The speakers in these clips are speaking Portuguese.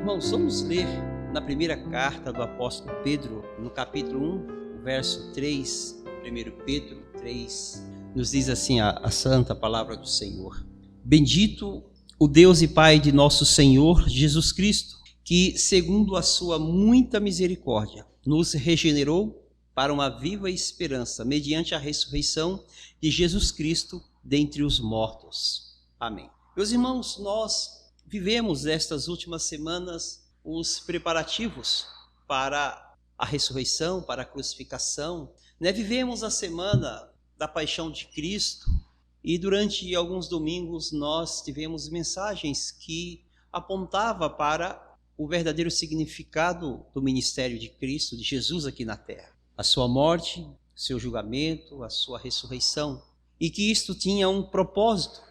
Irmãos, vamos ler na primeira carta do apóstolo Pedro, no capítulo 1, verso 3. 1 Pedro 3, nos diz assim a santa palavra do Senhor: Bendito o Deus e Pai de nosso Senhor Jesus Cristo, que, segundo a sua muita misericórdia, nos regenerou para uma viva esperança, mediante a ressurreição de Jesus Cristo dentre os mortos. Amém. Meus irmãos, nós vivemos estas últimas semanas os preparativos para a ressurreição, para a crucificação, Vivemos a semana da paixão de Cristo e durante alguns domingos nós tivemos mensagens que apontavam para o verdadeiro significado do ministério de Cristo, de Jesus aqui na terra. A sua morte, seu julgamento, a sua ressurreição. E que isto tinha um propósito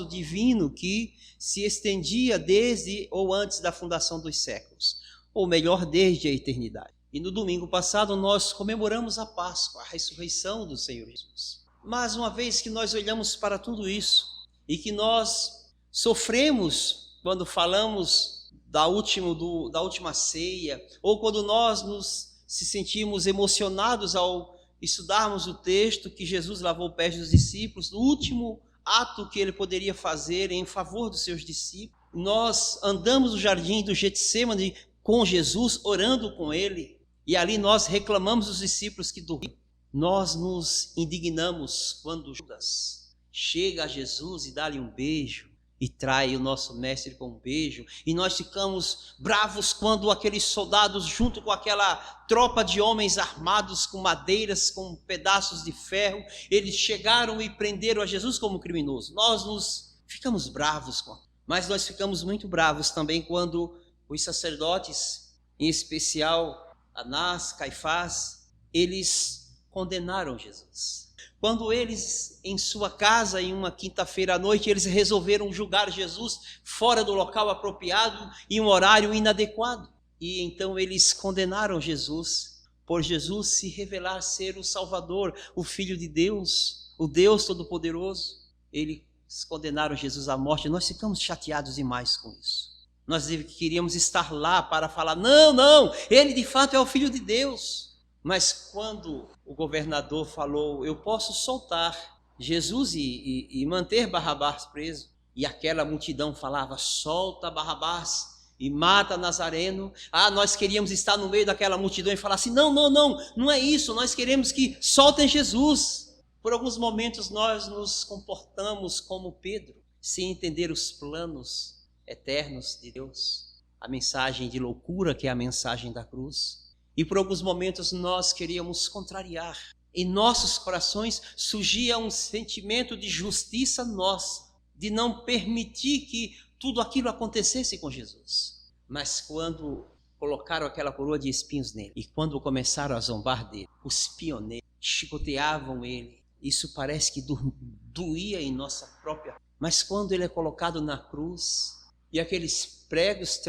divino que se estendia desde ou antes da fundação dos séculos, ou melhor, desde a eternidade. E no domingo passado nós comemoramos a Páscoa, a ressurreição do Senhor Jesus. Mas uma vez que nós olhamos para tudo isso e que nós sofremos quando falamos da última ceia, ou quando nós se sentimos emocionados ao estudarmos o texto que Jesus lavou os pés dos discípulos, no último ato que ele poderia fazer em favor dos seus discípulos, nós andamos no jardim do Getsêmani com Jesus, orando com ele, e ali nós reclamamos dos discípulos que dormiam. Nós nos indignamos quando Judas chega a Jesus e dá-lhe um beijo e trai o nosso mestre com um beijo, e nós ficamos bravos quando aqueles soldados, junto com aquela tropa de homens armados com madeiras, com pedaços de ferro, eles chegaram e prenderam a Jesus como criminoso. Nós ficamos bravos, mas nós ficamos muito bravos também quando os sacerdotes, em especial Anás, Caifás, eles condenaram Jesus. Quando eles, em sua casa, em uma quinta-feira à noite, eles resolveram julgar Jesus fora do local apropriado, em um horário inadequado. E então eles condenaram Jesus, por Jesus se revelar ser o Salvador, o Filho de Deus, o Deus Todo-Poderoso. Eles condenaram Jesus à morte. Nós ficamos chateados demais com isso. Nós queríamos estar lá para falar, não, ele de fato é o Filho de Deus. Mas quando o governador falou, eu posso soltar Jesus e manter Barrabás preso, e aquela multidão falava, solta Barrabás e mata Nazareno, nós queríamos estar no meio daquela multidão e falar assim, não é isso, nós queremos que soltem Jesus. Por alguns momentos nós nos comportamos como Pedro, sem entender os planos eternos de Deus, a mensagem de loucura que é a mensagem da cruz. E por alguns momentos nós queríamos contrariar. Em nossos corações surgia um sentimento de justiça nossa, de não permitir que tudo aquilo acontecesse com Jesus. Mas quando colocaram aquela coroa de espinhos nele, e quando começaram a zombar dele, os pioneiros chicoteavam ele, isso parece que doía em nossa própria. Mas quando ele é colocado na cruz, e aqueles pregos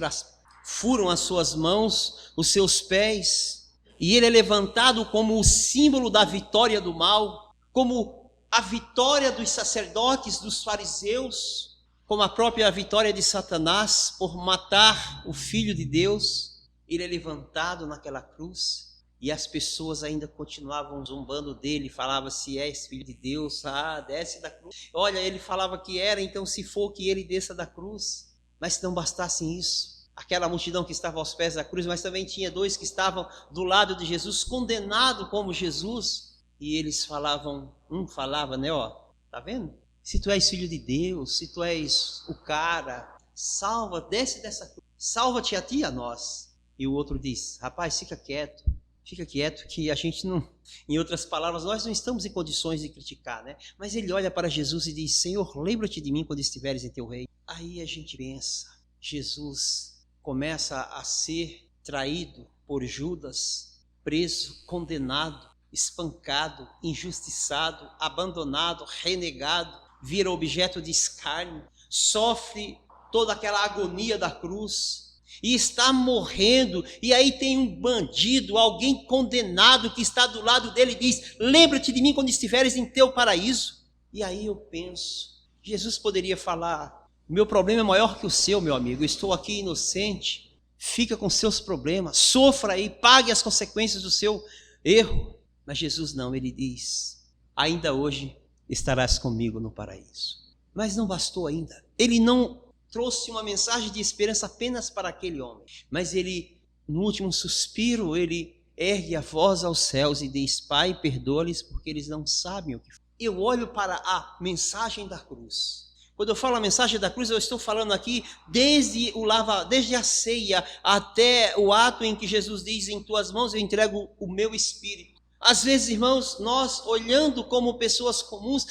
furam as suas mãos, os seus pés, e ele é levantado como o símbolo da vitória do mal, como a vitória dos sacerdotes, dos fariseus, como a própria vitória de Satanás por matar o Filho de Deus. Ele é levantado naquela cruz, e as pessoas ainda continuavam zombando dele, falavam, se és Filho de Deus, desce da cruz. Olha, ele falava que era, então se for que ele desça da cruz. Mas se não bastasse isso, aquela multidão que estava aos pés da cruz, mas também tinha dois que estavam do lado de Jesus, condenado como Jesus, e eles falavam, falava, tá vendo? Se tu és Filho de Deus, se tu és o cara, desce dessa cruz, salva-te a ti e a nós. E o outro diz, rapaz, fica quieto que a gente não, em outras palavras, nós não estamos em condições de criticar, Mas ele olha para Jesus e diz, Senhor, lembra-te de mim quando estiveres em teu reino. Aí a gente pensa, Jesus começa a ser traído por Judas, preso, condenado, espancado, injustiçado, abandonado, renegado, vira objeto de escárnio, sofre toda aquela agonia da cruz e está morrendo, e aí tem um bandido, alguém condenado que está do lado dele e diz, lembra-te de mim quando estiveres em teu paraíso. E aí eu penso, Jesus poderia falar, O meu problema é maior que o seu, meu amigo. Eu estou aqui inocente. Fica com seus problemas, sofra aí, pague as consequências do seu erro. Mas Jesus não, ele diz: ainda hoje estarás comigo no paraíso. Mas não bastou ainda. Ele não trouxe uma mensagem de esperança apenas para aquele homem, mas ele, no último suspiro, ele ergue a voz aos céus e diz: Pai, perdoa-lhes porque eles não sabem o que fazem. Eu olho para a mensagem da cruz. Quando eu falo a mensagem da cruz, eu estou falando aqui desde a ceia até o ato em que Jesus diz: em tuas mãos eu entrego o meu espírito. Às vezes, irmãos, nós olhando como pessoas comuns,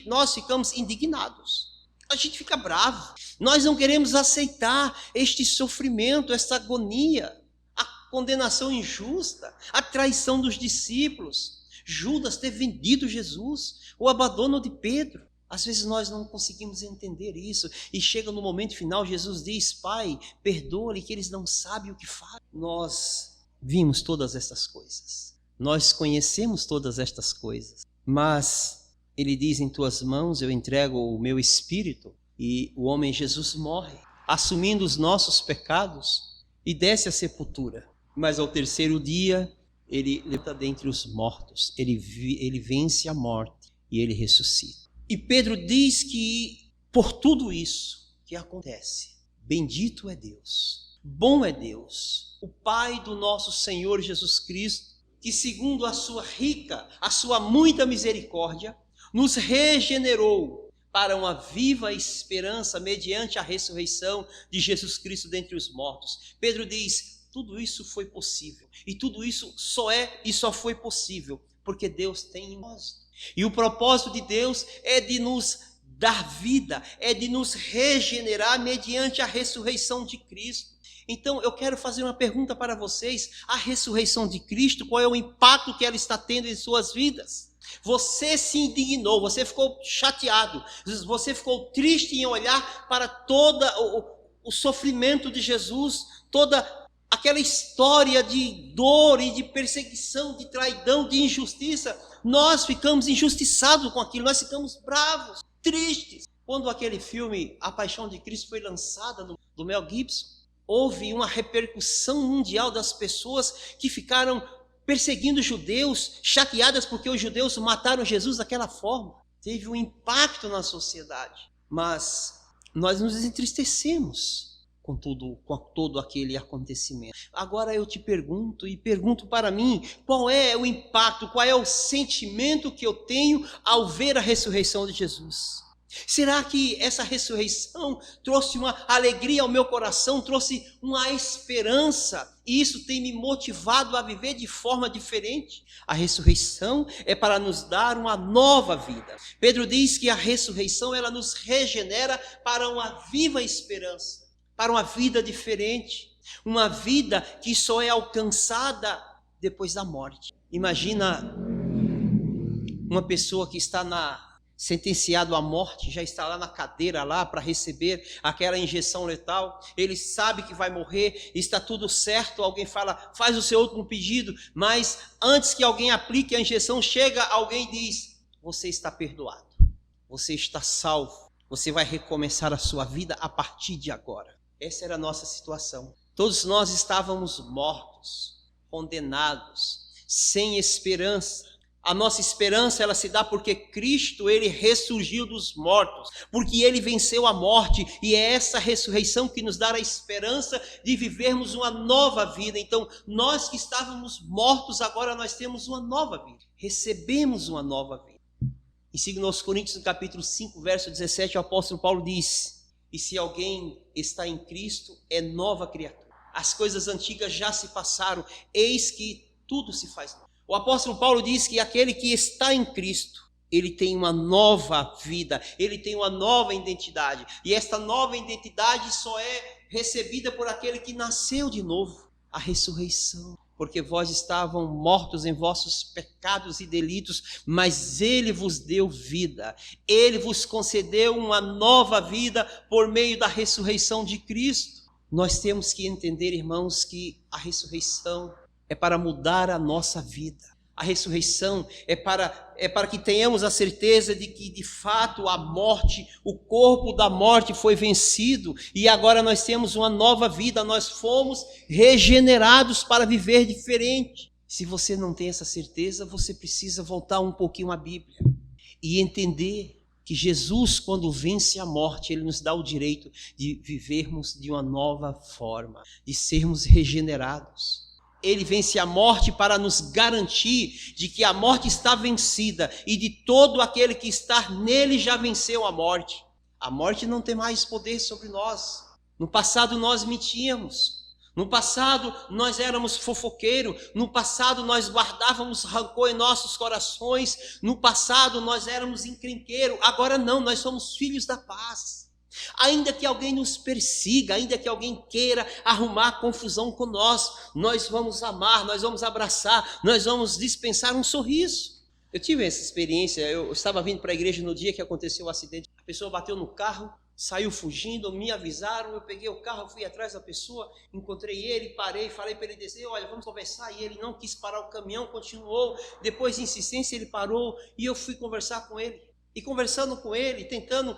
nós ficamos indignados. A gente fica bravo. Nós não queremos aceitar este sofrimento, esta agonia, a condenação injusta, a traição dos discípulos, Judas ter vendido Jesus, o abandono de Pedro. Às vezes nós não conseguimos entender isso, e chega no momento final, Jesus diz: Pai, perdoa-lhe que eles não sabem o que fazem. Nós vimos todas estas coisas, nós conhecemos todas estas coisas, mas ele diz: em tuas mãos eu entrego o meu espírito, e o homem Jesus morre, assumindo os nossos pecados, e desce à sepultura. Mas ao terceiro dia, ele levanta dentre os mortos, ele vence a morte, e ele ressuscita. E Pedro diz que por tudo isso que acontece, bendito é Deus, bom é Deus, o Pai do nosso Senhor Jesus Cristo, que segundo a sua muita misericórdia, nos regenerou para uma viva esperança mediante a ressurreição de Jesus Cristo dentre os mortos. Pedro diz: tudo isso foi possível, e tudo isso só foi possível porque Deus tem em nós. E o propósito de Deus é de nos dar vida, é de nos regenerar mediante a ressurreição de Cristo. Então eu quero fazer uma pergunta para vocês: a ressurreição de Cristo, qual é o impacto que ela está tendo em suas vidas? Você se indignou, você ficou chateado, você ficou triste em olhar para todo o sofrimento de Jesus, toda aquela história de dor e de perseguição, de traidão, de injustiça. Nós ficamos injustiçados com aquilo, nós ficamos bravos, tristes. Quando aquele filme A Paixão de Cristo foi lançado do Mel Gibson, houve uma repercussão mundial das pessoas que ficaram perseguindo os judeus, chateadas porque os judeus mataram Jesus daquela forma. Teve um impacto na sociedade, mas nós nos entristecemos com todo aquele acontecimento. Agora eu te pergunto, e pergunto para mim: qual é o impacto, qual é o sentimento que eu tenho ao ver a ressurreição de Jesus? Será que essa ressurreição trouxe uma alegria ao meu coração, trouxe uma esperança, e isso tem me motivado a viver de forma diferente? A ressurreição é para nos dar uma nova vida. Pedro diz que a ressurreição, ela nos regenera para uma viva esperança, para uma vida diferente, uma vida que só é alcançada depois da morte. Imagina uma pessoa que está sentenciado à morte, já está lá na cadeira lá para receber aquela injeção letal, ele sabe que vai morrer, está tudo certo, alguém fala: faz o seu último pedido, mas antes que alguém aplique a injeção, chega alguém e diz: você está perdoado, você está salvo, você vai recomeçar a sua vida a partir de agora. Essa era a nossa situação. Todos nós estávamos mortos, condenados, sem esperança. A nossa esperança, ela se dá porque Cristo, ele ressurgiu dos mortos, porque ele venceu a morte, e é essa ressurreição que nos dá a esperança de vivermos uma nova vida. Então, nós que estávamos mortos, agora nós temos uma nova vida, recebemos uma nova vida. Em 2 Coríntios, no capítulo 5, verso 17, o apóstolo Paulo diz: e se alguém está em Cristo, é nova criatura. As coisas antigas já se passaram, eis que tudo se faz novo. O apóstolo Paulo diz que aquele que está em Cristo, ele tem uma nova vida, ele tem uma nova identidade. E esta nova identidade só é recebida por aquele que nasceu de novo. A ressurreição. Porque vós estavam mortos em vossos pecados e delitos, mas ele vos deu vida. Ele vos concedeu uma nova vida por meio da ressurreição de Cristo. Nós temos que entender, irmãos, que a ressurreição é para mudar a nossa vida. A ressurreição é para que tenhamos a certeza de que, de fato, a morte, o corpo da morte foi vencido e agora nós temos uma nova vida, nós fomos regenerados para viver diferente. Se você não tem essa certeza, você precisa voltar um pouquinho à Bíblia e entender que Jesus, quando vence a morte, ele nos dá o direito de vivermos de uma nova forma, de sermos regenerados. Ele vence a morte para nos garantir de que a morte está vencida e de todo aquele que está nele já venceu a morte. A morte não tem mais poder sobre nós. No passado nós mentíamos. No passado nós éramos fofoqueiros. No passado nós guardávamos rancor em nossos corações. No passado nós éramos encrenqueiros. Agora não, nós somos filhos da paz. Ainda que alguém nos persiga, ainda que alguém queira arrumar confusão com nós vamos amar, nós vamos abraçar, nós vamos dispensar um sorriso. Eu tive essa experiência, eu estava vindo para a igreja no dia que aconteceu o acidente. A pessoa bateu no carro, saiu fugindo, me avisaram, eu peguei o carro, fui atrás da pessoa, encontrei ele, parei, falei para ele descer, olha, vamos conversar, e ele não quis parar o caminhão, continuou, depois de insistência ele parou, e eu fui conversar com ele. E conversando com ele, tentando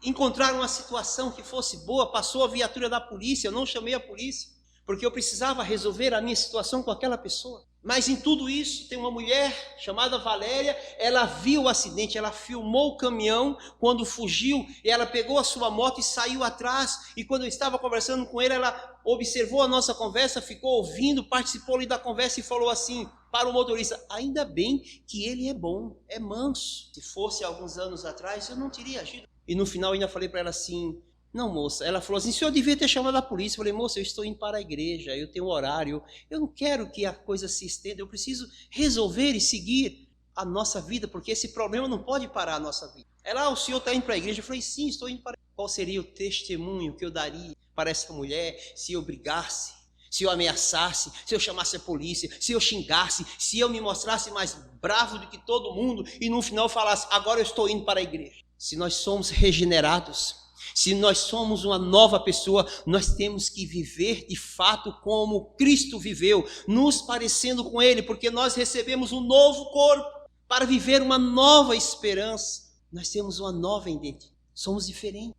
encontrar uma situação que fosse boa, passou a viatura da polícia, eu não chamei a polícia, porque eu precisava resolver a minha situação com aquela pessoa. Mas em tudo isso, tem uma mulher chamada Valéria, ela viu o acidente, ela filmou o caminhão quando fugiu, e ela pegou a sua moto e saiu atrás, e quando eu estava conversando com ele, ela observou a nossa conversa, ficou ouvindo, participou ali da conversa e falou assim para o motorista, ainda bem que ele é bom, é manso. Se fosse alguns anos atrás, eu não teria agido. E no final eu ainda falei para ela assim, não moça, ela falou assim, o senhor devia ter chamado a polícia. Eu falei, moça, eu estou indo para a igreja, eu tenho um horário, eu não quero que a coisa se estenda, eu preciso resolver e seguir a nossa vida, porque esse problema não pode parar a nossa vida. Ela, o senhor está indo para a igreja? Eu falei, sim, estou indo para a igreja. Qual seria o testemunho que eu daria para essa mulher se eu brigasse, se eu ameaçasse, se eu chamasse a polícia, se eu xingasse, se eu me mostrasse mais bravo do que todo mundo e no final falasse, agora eu estou indo para a igreja? Se nós somos regenerados, se nós somos uma nova pessoa, nós temos que viver de fato como Cristo viveu, nos parecendo com Ele, porque nós recebemos um novo corpo para viver uma nova esperança. Nós temos uma nova identidade, somos diferentes,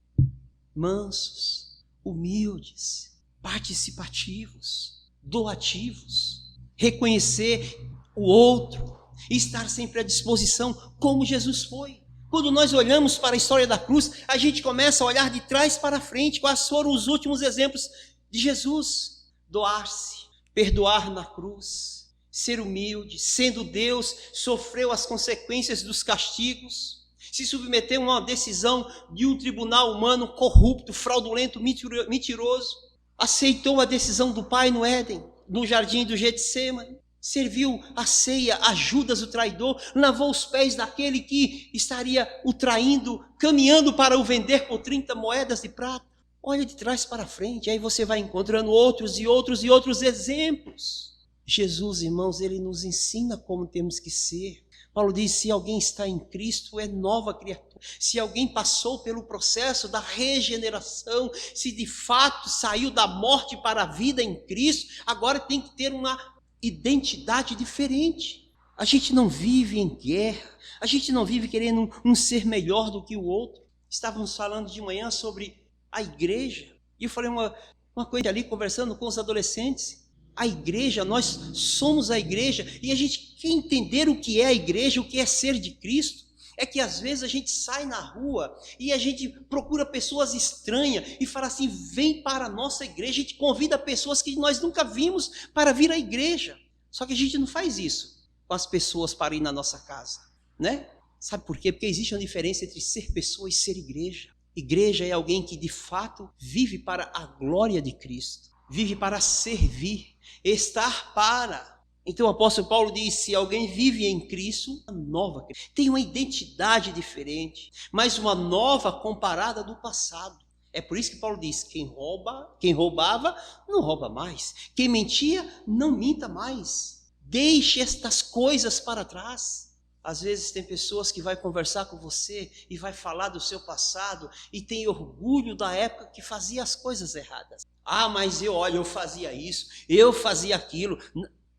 mansos, humildes, participativos, doativos, reconhecer o outro, estar sempre à disposição como Jesus foi. Quando nós olhamos para a história da cruz, a gente começa a olhar de trás para frente, quais foram os últimos exemplos de Jesus. Doar-se, perdoar na cruz, ser humilde, sendo Deus, sofreu as consequências dos castigos, se submeteu a uma decisão de um tribunal humano corrupto, fraudulento, mentiroso, aceitou a decisão do Pai no Éden, no jardim do Getsêmani, serviu a ceia a Judas o traidor, lavou os pés daquele que estaria o traindo, caminhando para o vender por 30 moedas de prata. Olha de trás para frente, aí você vai encontrando outros e outros e outros exemplos. Jesus, irmãos, ele nos ensina como temos que ser. Paulo diz, se alguém está em Cristo, é nova criatura. Se alguém passou pelo processo da regeneração, se de fato saiu da morte para a vida em Cristo, agora tem que ter uma identidade diferente. A gente não vive em guerra, a gente não vive querendo um ser melhor do que o outro. Estávamos falando de manhã sobre a igreja, e eu falei uma coisa ali, conversando com os adolescentes. A igreja, nós somos a igreja, e a gente quer entender o que é a igreja, o que é ser de Cristo. É que às vezes a gente sai na rua e a gente procura pessoas estranhas e fala assim, vem para a nossa igreja. A gente convida pessoas que nós nunca vimos para vir à igreja. Só que a gente não faz isso com as pessoas para ir na nossa casa, né? Sabe por quê? Porque existe uma diferença entre ser pessoa e ser igreja. Igreja é alguém que de fato vive para a glória de Cristo, vive para servir, estar para. Então o apóstolo Paulo diz, se alguém vive em Cristo, uma nova, tem uma identidade diferente, mas uma nova comparada do passado. É por isso que Paulo diz, quem roubava, não rouba mais. Quem mentia, não minta mais. Deixe estas coisas para trás. Às vezes tem pessoas que vai conversar com você e vai falar do seu passado e tem orgulho da época que fazia as coisas erradas. Ah, mas eu fazia isso, eu fazia aquilo.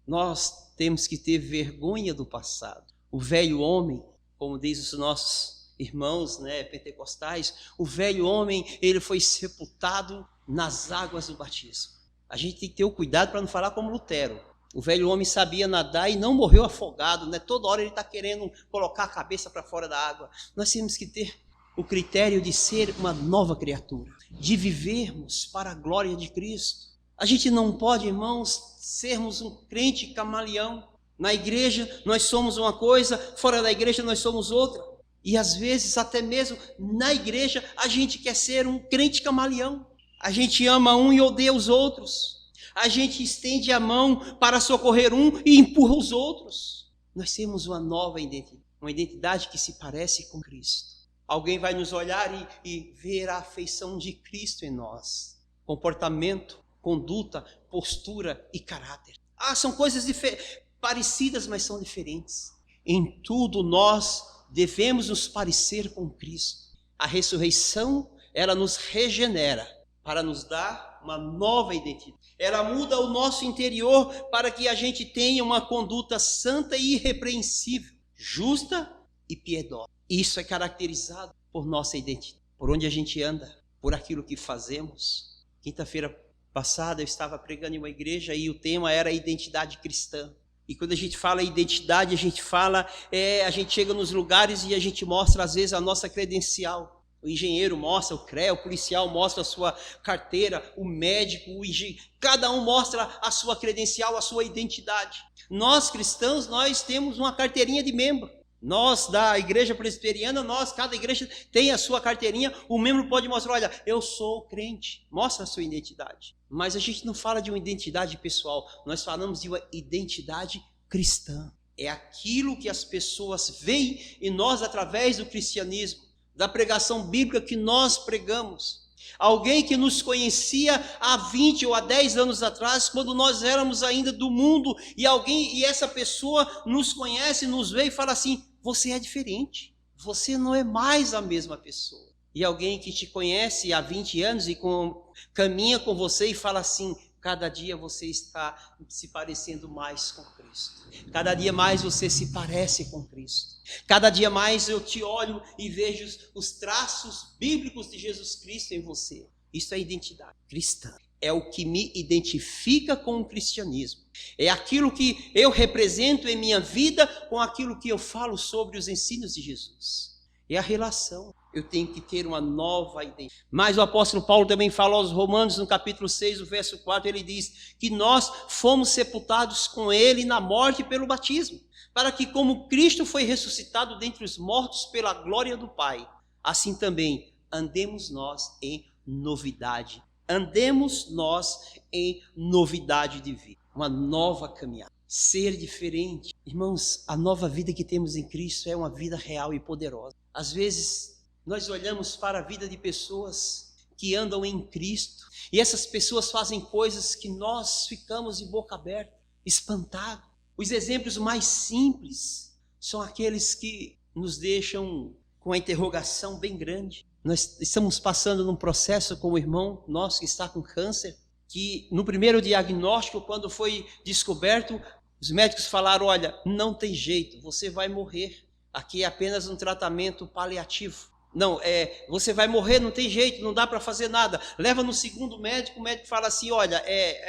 Nós temos que ter vergonha do passado. O velho homem, como diz os nossos irmãos, pentecostais, o velho homem, ele foi sepultado nas águas do batismo. A gente tem que ter o cuidado para não falar como Lutero. O velho homem sabia nadar e não morreu afogado, Toda hora ele está querendo colocar a cabeça para fora da água. Nós temos que ter o critério de ser uma nova criatura, de vivermos para a glória de Cristo. A gente não pode, irmãos, sermos um crente camaleão. Na igreja nós somos uma coisa, fora da igreja nós somos outra. E às vezes, até mesmo na igreja, a gente quer ser um crente camaleão. A gente ama um e odeia os outros. A gente estende a mão para socorrer um e empurra os outros. Nós temos uma nova identidade, uma identidade que se parece com Cristo. Alguém vai nos olhar e ver a afeição de Cristo em nós. Comportamento, conduta, postura e caráter. São coisas parecidas, mas são diferentes. Em tudo nós devemos nos parecer com Cristo. A ressurreição, ela nos regenera para nos dar uma nova identidade. Ela muda o nosso interior para que a gente tenha uma conduta santa e irrepreensível, justa e piedosa. Isso é caracterizado por nossa identidade, por onde a gente anda, por aquilo que fazemos. Quinta-feira passada eu estava pregando em uma igreja e o tema era a identidade cristã. E quando a gente fala identidade, a gente fala, a gente chega nos lugares e a gente mostra às vezes a nossa credencial. O engenheiro mostra o CREA, o policial mostra a sua carteira, o médico, cada um mostra a sua credencial, a sua identidade. Nós cristãos, nós temos uma carteirinha de membro. Nós da igreja presbiteriana, cada igreja tem a sua carteirinha, o membro pode mostrar, olha, eu sou crente, mostra a sua identidade. Mas a gente não fala de uma identidade pessoal, nós falamos de uma identidade cristã. É aquilo que as pessoas veem em nós através do cristianismo, da pregação bíblica que nós pregamos. Alguém que nos conhecia há 20 ou há 10 anos atrás, quando nós éramos ainda do mundo, e essa pessoa nos conhece, nos vê e fala assim, você é diferente, você não é mais a mesma pessoa. E alguém que te conhece há 20 anos e caminha com você e fala assim, cada dia você está se parecendo mais com Cristo. Cada dia mais você se parece com Cristo. Cada dia mais eu te olho e vejo os traços bíblicos de Jesus Cristo em você. Isso é identidade cristã. É o que me identifica com o cristianismo. É aquilo que eu represento em minha vida com aquilo que eu falo sobre os ensinos de Jesus. É a relação. Eu tenho que ter uma nova identidade. Mas o apóstolo Paulo também fala aos Romanos, no capítulo 6, o verso 4, ele diz que nós fomos sepultados com ele na morte pelo batismo, para que como Cristo foi ressuscitado dentre os mortos pela glória do Pai, assim também andemos nós em novidade. Andemos nós em novidade de vida. Uma nova caminhada. Ser diferente. Irmãos, a nova vida que temos em Cristo é uma vida real e poderosa. Às vezes, nós olhamos para a vida de pessoas que andam em Cristo e essas pessoas fazem coisas que nós ficamos de boca aberta, espantados. Os exemplos mais simples são aqueles que nos deixam com a interrogação bem grande. Nós estamos passando num processo com o irmão nosso que está com câncer, que no primeiro diagnóstico, quando foi descoberto, os médicos falaram, olha, não tem jeito, você vai morrer. Aqui é apenas um tratamento paliativo. Não, você vai morrer, não tem jeito, não dá para fazer nada. Leva no segundo médico, o médico fala assim, olha,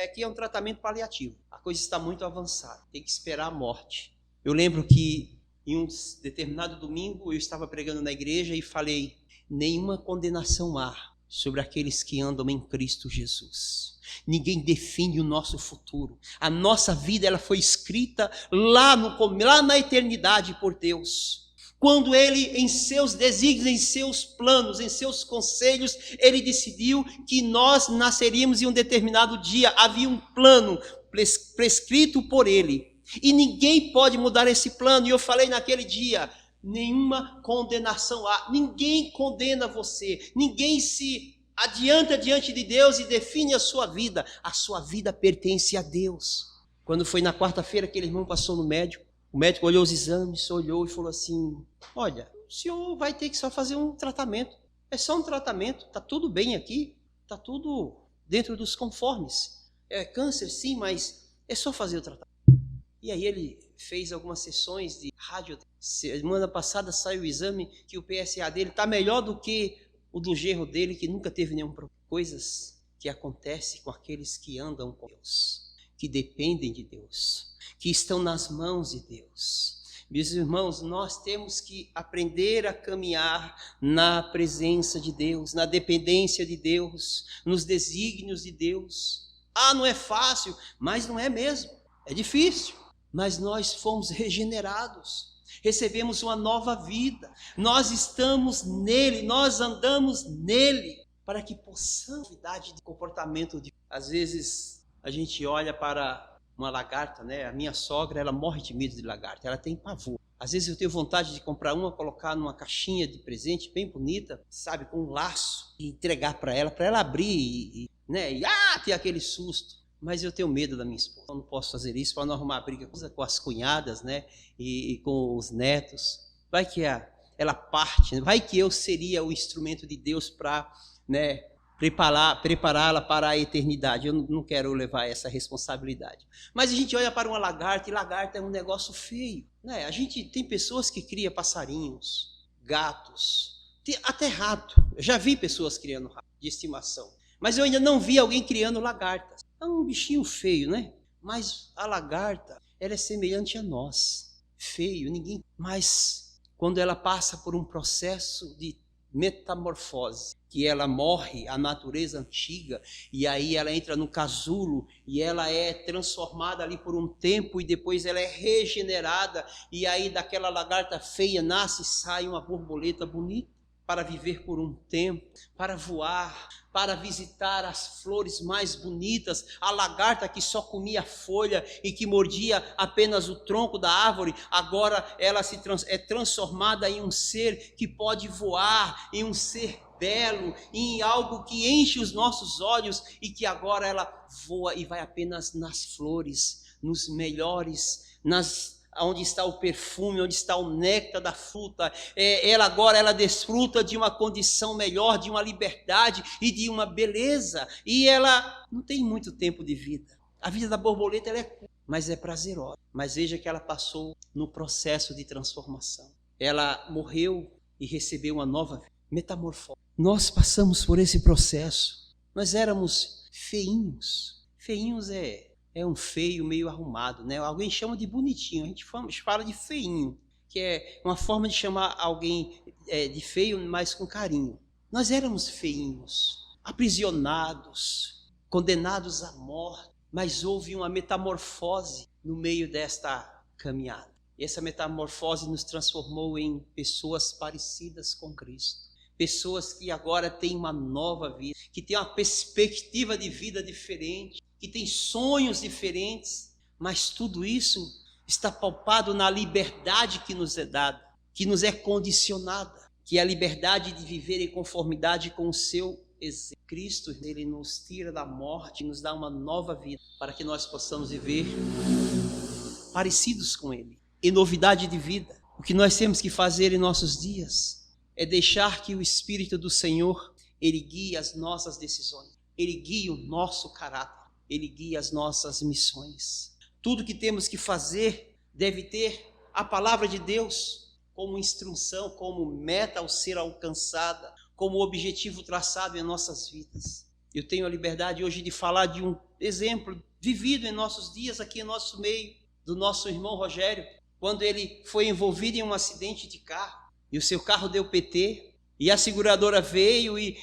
aqui é um tratamento paliativo. A coisa está muito avançada, tem que esperar a morte. Eu lembro que em um determinado domingo eu estava pregando na igreja e falei, nenhuma condenação há sobre aqueles que andam em Cristo Jesus. Ninguém define o nosso futuro. A nossa vida ela foi escrita lá na eternidade por Deus. Quando ele, em seus desígnios, em seus planos, em seus conselhos, ele decidiu que nós nasceríamos em um determinado dia. Havia um plano prescrito por ele. E ninguém pode mudar esse plano. E eu falei naquele dia, nenhuma condenação há. Ninguém condena você. Ninguém se adianta diante de Deus e define a sua vida. A sua vida pertence a Deus. Quando foi na quarta-feira, aquele irmão passou no médico. O médico olhou os exames, olhou e falou assim, olha, o senhor vai ter que só fazer um tratamento. É só um tratamento, está tudo bem aqui, está tudo dentro dos conformes. É câncer sim, mas é só fazer o tratamento. E aí ele fez algumas sessões de rádio. Semana passada saiu o exame que o PSA dele está melhor do que o do genro dele, que nunca teve nenhum problema. Coisas que acontecem com aqueles que andam com Deus, que dependem de Deus, que estão nas mãos de Deus. Meus irmãos, nós temos que aprender a caminhar na presença de Deus, na dependência de Deus, nos desígnios de Deus. Não é fácil, mas não é mesmo. É difícil, mas nós fomos regenerados, recebemos uma nova vida. Nós estamos nele, nós andamos nele, para que possamos mudar de comportamento. Às vezes a gente olha para uma lagarta, né? A minha sogra, ela morre de medo de lagarta, ela tem pavor. Às vezes eu tenho vontade de comprar uma, colocar numa caixinha de presente bem bonita, sabe, com um laço, e entregar para ela abrir né? E ter aquele susto. Mas eu tenho medo da minha esposa, eu não posso fazer isso para não arrumar briga com as cunhadas, né? E com os netos. Vai que ela parte, né? Vai que eu seria o instrumento de Deus para, né, prepará-la para a eternidade. Eu não quero levar essa responsabilidade. Mas a gente olha para uma lagarta, e lagarta é um negócio feio, né? A gente tem pessoas que criam passarinhos, gatos, até rato. Eu já vi pessoas criando rato de estimação, mas eu ainda não vi alguém criando lagartas. É um bichinho feio, né? Mas a lagarta, ela é semelhante a nós. Feio, ninguém. Mas quando ela passa por um processo de metamorfose, que ela morre a natureza antiga, e aí ela entra no casulo, e ela é transformada ali por um tempo, e depois ela é regenerada, e aí daquela lagarta feia nasce e sai uma borboleta bonita, para viver por um tempo, para voar, para visitar as flores mais bonitas. A lagarta que só comia folha e que mordia apenas o tronco da árvore, agora ela é transformada em um ser que pode voar, em um ser belo, em algo que enche os nossos olhos, e que agora ela voa e vai apenas nas flores, nos melhores, onde está o perfume, onde está o néctar da fruta. Ela desfruta de uma condição melhor, de uma liberdade e de uma beleza, e ela não tem muito tempo de vida. A vida da borboleta ela é curta, mas é prazerosa. Mas veja que ela passou no processo de transformação. Ela morreu e recebeu uma nova vida, metamorfose. Nós passamos por esse processo. Nós éramos feinhos. Feinhos é um feio meio arrumado, né? Alguém chama de bonitinho, a gente fala de feinho, que é uma forma de chamar alguém de feio, mas com carinho. Nós éramos feinhos, aprisionados, condenados à morte, mas houve uma metamorfose no meio desta caminhada. E essa metamorfose nos transformou em pessoas parecidas com Cristo. Pessoas que agora têm uma nova vida, que têm uma perspectiva de vida diferente, que têm sonhos diferentes, mas tudo isso está pautado na liberdade que nos é dada, que nos é condicionada, que é a liberdade de viver em conformidade com o seu exemplo. Cristo, ele nos tira da morte, nos dá uma nova vida, para que nós possamos viver parecidos com ele, em novidade de vida. O que nós temos que fazer em nossos dias é deixar que o Espírito do Senhor, ele guie as nossas decisões, ele guie o nosso caráter, ele guia as nossas missões. Tudo que temos que fazer deve ter a palavra de Deus como instrução, como meta ao ser alcançada, como objetivo traçado em nossas vidas. Eu tenho a liberdade hoje de falar de um exemplo vivido em nossos dias, aqui em nosso meio, do nosso irmão Rogério, quando ele foi envolvido em um acidente de carro, e o seu carro deu PT, e a seguradora veio e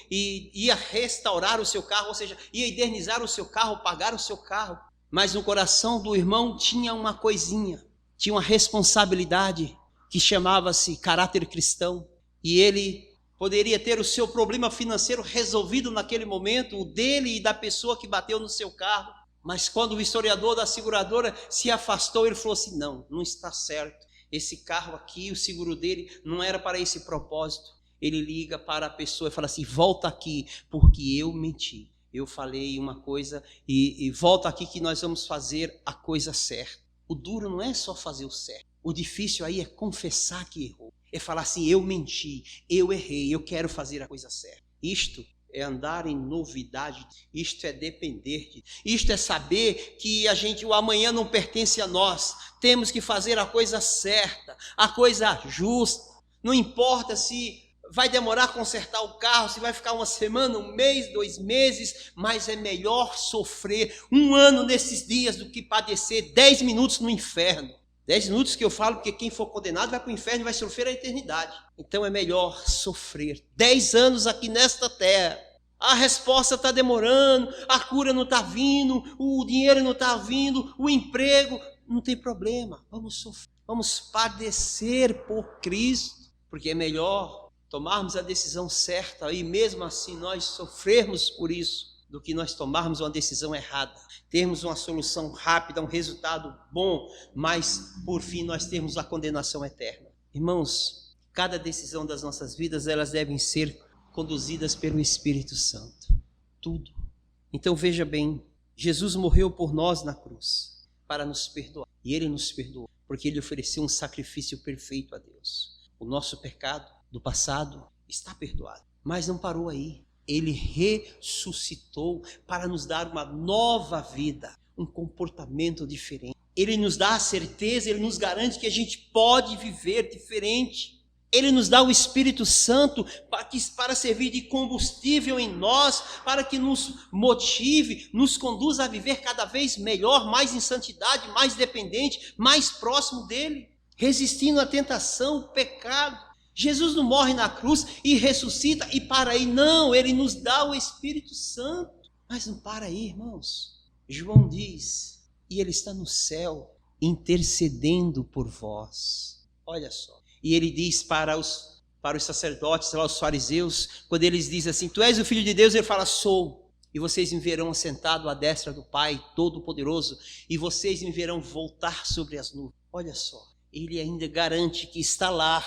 ia restaurar o seu carro, ou seja, ia indernizar o seu carro, pagar o seu carro. Mas no coração do irmão tinha uma coisinha, tinha uma responsabilidade que chamava-se caráter cristão. E ele poderia ter o seu problema financeiro resolvido naquele momento, o dele e da pessoa que bateu no seu carro. Mas quando o historiador da seguradora se afastou, ele falou assim, não está certo. Esse carro aqui, o seguro dele não era para esse propósito. Ele liga para a pessoa e fala assim, volta aqui, porque eu menti. Eu falei uma coisa e volta aqui que nós vamos fazer a coisa certa. O duro não é só fazer o certo. O difícil aí é confessar que errou. É falar assim, eu menti, eu errei, eu quero fazer a coisa certa. Isto é andar em novidade. Isto é depender de. Isto é saber que o amanhã não pertence a nós. Temos que fazer a coisa certa, a coisa justa. Não importa se vai demorar a consertar o carro, se vai ficar uma semana, um mês, 2 meses, mas é melhor sofrer 1 ano nesses dias do que padecer 10 minutos no inferno. 10 minutos que eu falo, porque quem for condenado vai para o inferno e vai sofrer a eternidade. Então é melhor sofrer 10 anos aqui nesta terra. A resposta está demorando, a cura não está vindo, o dinheiro não está vindo, o emprego, não tem problema. Vamos sofrer, vamos padecer por Cristo, porque é melhor tomarmos a decisão certa e mesmo assim nós sofrermos por isso, do que nós tomarmos uma decisão errada, termos uma solução rápida, um resultado bom, mas por fim nós termos a condenação eterna. Irmãos, cada decisão das nossas vidas, elas devem ser conduzidas pelo Espírito Santo. Tudo. Então veja bem, Jesus morreu por nós na cruz, para nos perdoar. E Ele nos perdoou, porque Ele ofereceu um sacrifício perfeito a Deus. O nosso pecado do passado está perdoado, mas não parou aí. Ele ressuscitou para nos dar uma nova vida, um comportamento diferente. Ele nos dá a certeza, Ele nos garante que a gente pode viver diferente. Ele nos dá o Espírito Santo para servir de combustível em nós, para que nos motive, nos conduza a viver cada vez melhor, mais em santidade, mais dependente, mais próximo dEle, resistindo à tentação, ao pecado. Jesus não morre na cruz e ressuscita e para aí, não, Ele nos dá o Espírito Santo. Mas não para aí, irmãos. João diz, e Ele está no céu intercedendo por vós. Olha só. E Ele diz para os sacerdotes, lá, os fariseus, quando eles dizem assim, tu és o Filho de Deus, Ele fala, sou. E vocês me verão assentado à destra do Pai Todo-Poderoso, e vocês me verão voltar sobre as nuvens. Olha só, Ele ainda garante que está lá,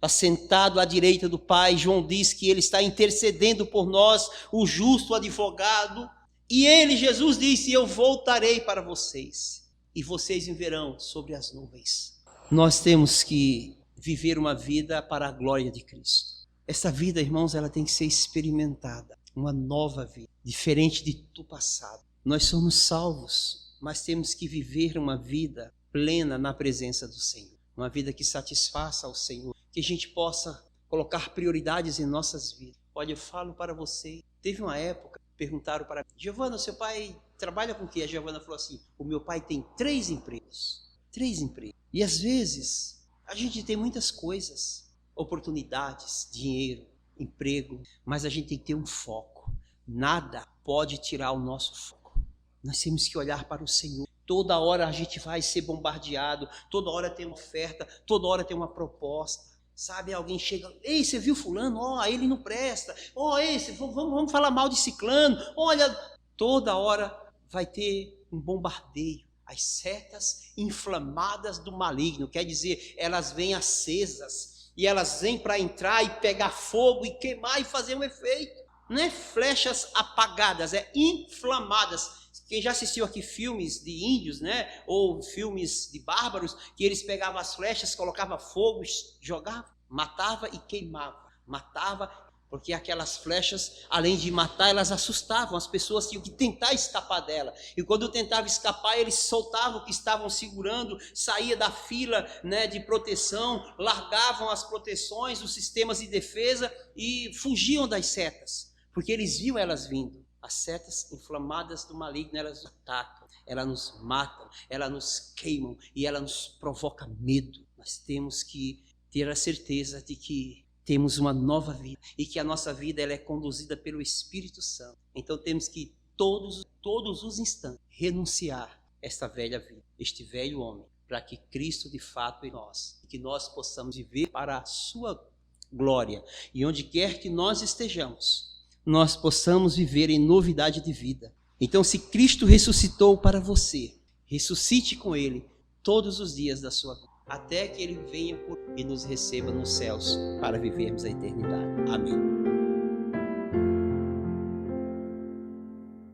assentado à direita do Pai. João diz que Ele está intercedendo por nós, o justo advogado. E Ele, Jesus, disse, eu voltarei para vocês, e vocês me verão sobre as nuvens. Nós temos que viver uma vida para a glória de Cristo. Essa vida, irmãos, ela tem que ser experimentada. Uma nova vida, diferente do passado. Nós somos salvos, mas temos que viver uma vida plena na presença do Senhor. Uma vida que satisfaça ao Senhor. Que a gente possa colocar prioridades em nossas vidas. Olha, eu falo para você, teve uma época, perguntaram para mim, Giovana, seu pai trabalha com o quê? A Giovana falou assim, o meu pai tem 3 empregos. 3 empregos. E às vezes, a gente tem muitas coisas, oportunidades, dinheiro, emprego, mas a gente tem que ter um foco. Nada pode tirar o nosso foco. Nós temos que olhar para o Senhor. Toda hora a gente vai ser bombardeado, toda hora tem uma oferta, toda hora tem uma proposta. Sabe, alguém chega, ei, você viu fulano? Ó, ele não presta. Ó, esse, vamos falar mal de ciclano. Olha, toda hora vai ter um bombardeio. As setas inflamadas do maligno, quer dizer, elas vêm acesas. E elas vêm para entrar e pegar fogo e queimar e fazer um efeito. Não é flechas apagadas, é inflamadas. Quem já assistiu aqui filmes de índios, né? Ou filmes de bárbaros, que eles pegavam as flechas, colocavam fogo, jogavam, matava e queimava. Matava, porque aquelas flechas, além de matar, elas assustavam. As pessoas tinham que tentar escapar dela. E quando tentavam escapar, eles soltavam o que estavam segurando, saía da fila, né, de proteção, largavam as proteções, os sistemas de defesa e fugiam das setas, porque eles viam elas vindo. As setas inflamadas do maligno, elas nos atacam, elas nos matam, elas nos queimam e elas nos provocam medo. Nós temos que ter a certeza de que temos uma nova vida e que a nossa vida ela é conduzida pelo Espírito Santo. Então temos que todos os instantes renunciar esta velha vida, este velho homem, para que Cristo de fato em nós, e que nós possamos viver para a sua glória. E onde quer que nós estejamos, nós possamos viver em novidade de vida. Então, se Cristo ressuscitou para você, ressuscite com Ele todos os dias da sua vida, até que Ele venha e nos receba nos céus para vivermos a eternidade. Amém.